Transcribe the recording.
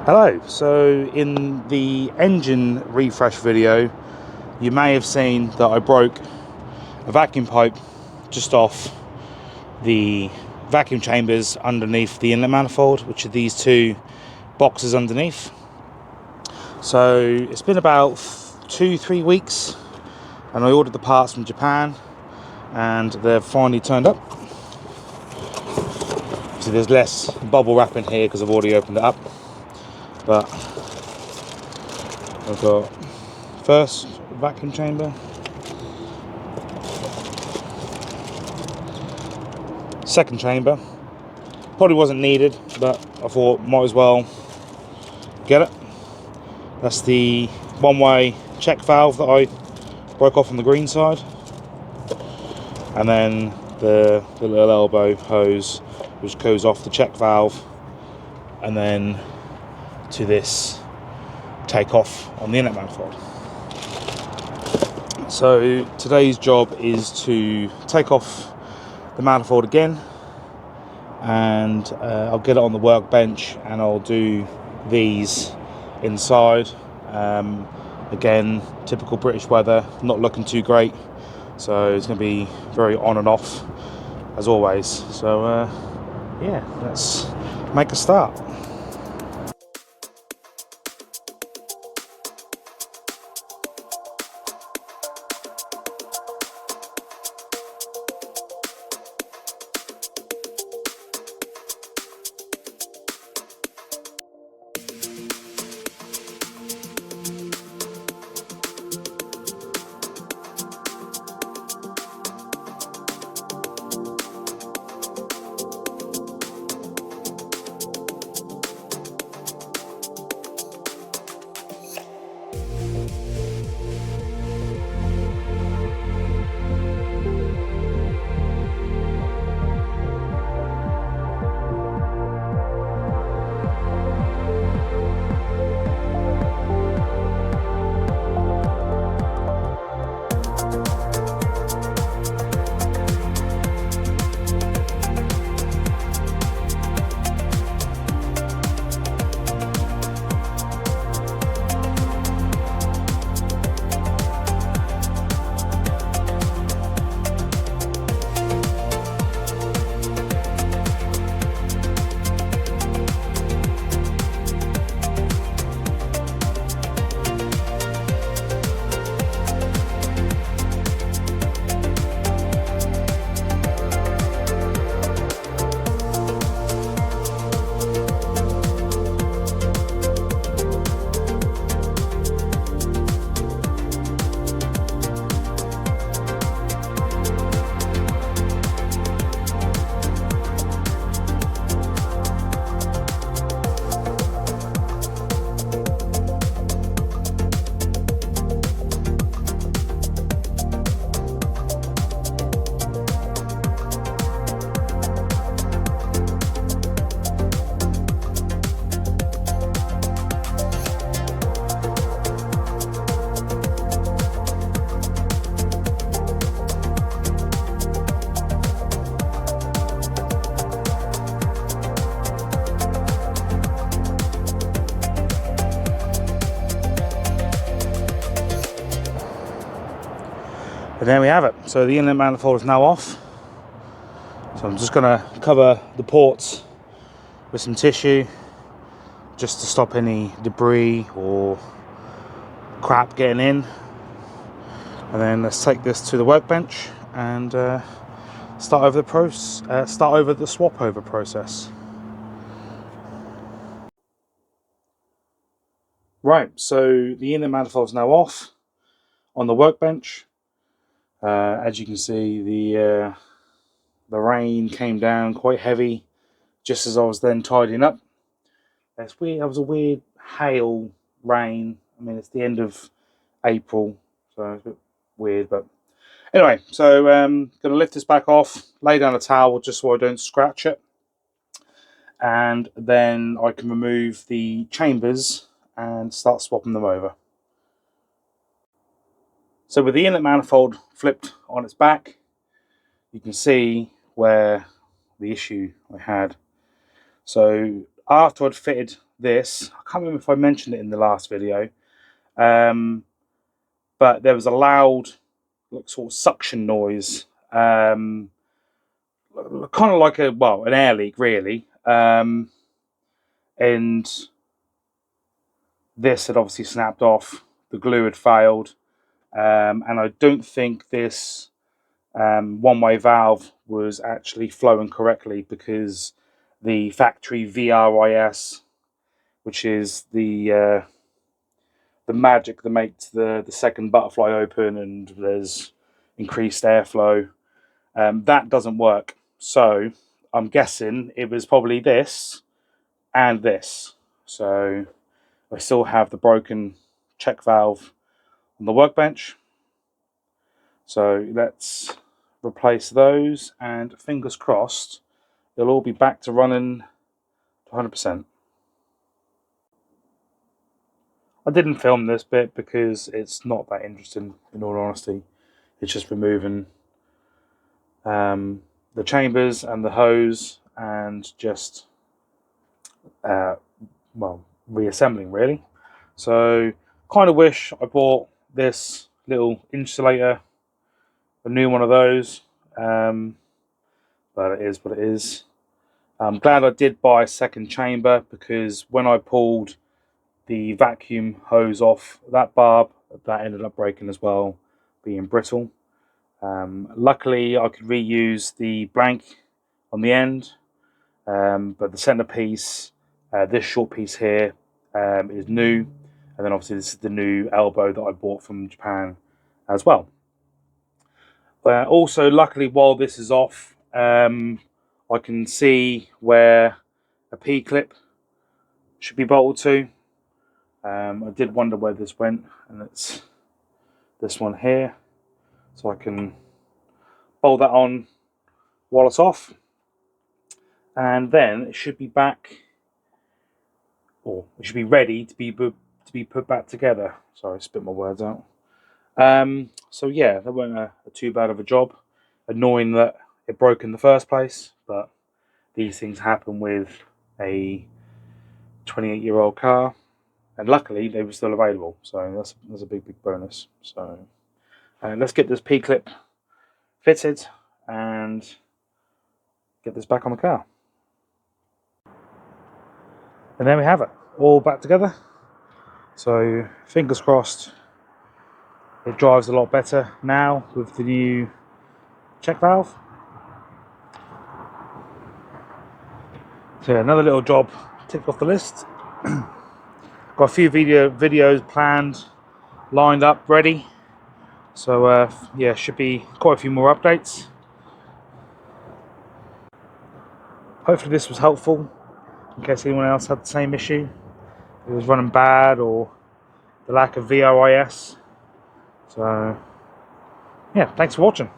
Hello, so in the engine refresh video you may have seen that I broke a vacuum pipe just off the vacuum chambers underneath the inlet manifold, which are these two boxes underneath. So it's been about 2-3 weeks and I ordered the parts from Japan and they've finally turned up. So there's less bubble wrap in here because I've already opened it up. But I've got first vacuum chamber, second chamber. Probably wasn't needed, but I thought might as well get it. That's the one-way check valve that I broke off on the green side, and then the little elbow hose which goes off the check valve and then to this take off on the inlet manifold. So today's job is to take off the manifold again, and I'll get it on the workbench and I'll do these inside. Again, typical British weather, not looking too great, so it's going to be very on and off as always. So yeah, let's make a start. And there we have it. So the inlet manifold is now off. So I'm just going to cover the ports with some tissue just to stop any debris or crap getting in. And then let's take this to the workbench and start over the swap over process. Right, so the inlet manifold is now off on the workbench. As you can see, the rain came down quite heavy just as I was then tidying up. That's weird. That was a weird hail rain. I mean, it's the end of April, so it's a bit weird. But anyway, so going to lift this back off, lay down a towel just so I don't scratch it, and then I can remove the chambers and start swapping them over. So with the inlet manifold flipped on its back, you can see where the issue I had. So after I'd fitted this. I can't remember if I mentioned it in the last video, but there was a loud sort of suction noise, kind of like an air leak really, and this had obviously snapped off. The glue had failed, and I don't think this one-way valve was actually flowing correctly, because the factory VRIS, which is the magic that makes the second butterfly open and there's increased airflow, that doesn't work. So I'm guessing it was probably this and this. So I still have the broken check valve on the workbench. So let's replace those, and fingers crossed they'll all be back to running to 100%. I didn't film this bit because it's not that interesting, in all honesty. It's just removing the chambers and the hose and just reassembling really. So kind of wish I bought this little insulator, a new one of those, but it is what it is. I'm glad I did buy a second chamber, because when I pulled the vacuum hose off that barb, that ended up breaking as well, being brittle. Luckily I could reuse the blank on the end, but the centerpiece, this short piece here, is new, and then obviously this is the new elbow that I bought from Japan as well. Also, luckily, while this is off, I can see where a P-clip should be bolted to. I did wonder where this went, and it's this one here. So I can bolt that on while it's off, and then it should be back, or it should be ready to be put back together. Sorry, I spit my words out. So yeah, that wasn't a too bad of a job. Annoying that it broke in the first place, but these things happen with a 28-year-old car, and luckily they were still available, so that's a big bonus. So let's get this P-clip fitted and get this back on the car. And there we have it, all back together. So fingers crossed it drives a lot better now with the new check valve. So yeah, another little job ticked off the list. Got a few videos planned, lined up, ready. So yeah, should be quite a few more updates. Hopefully this was helpful in case anyone else had the same issue. It was running bad, or the lack of VRIS. So yeah, thanks for watching.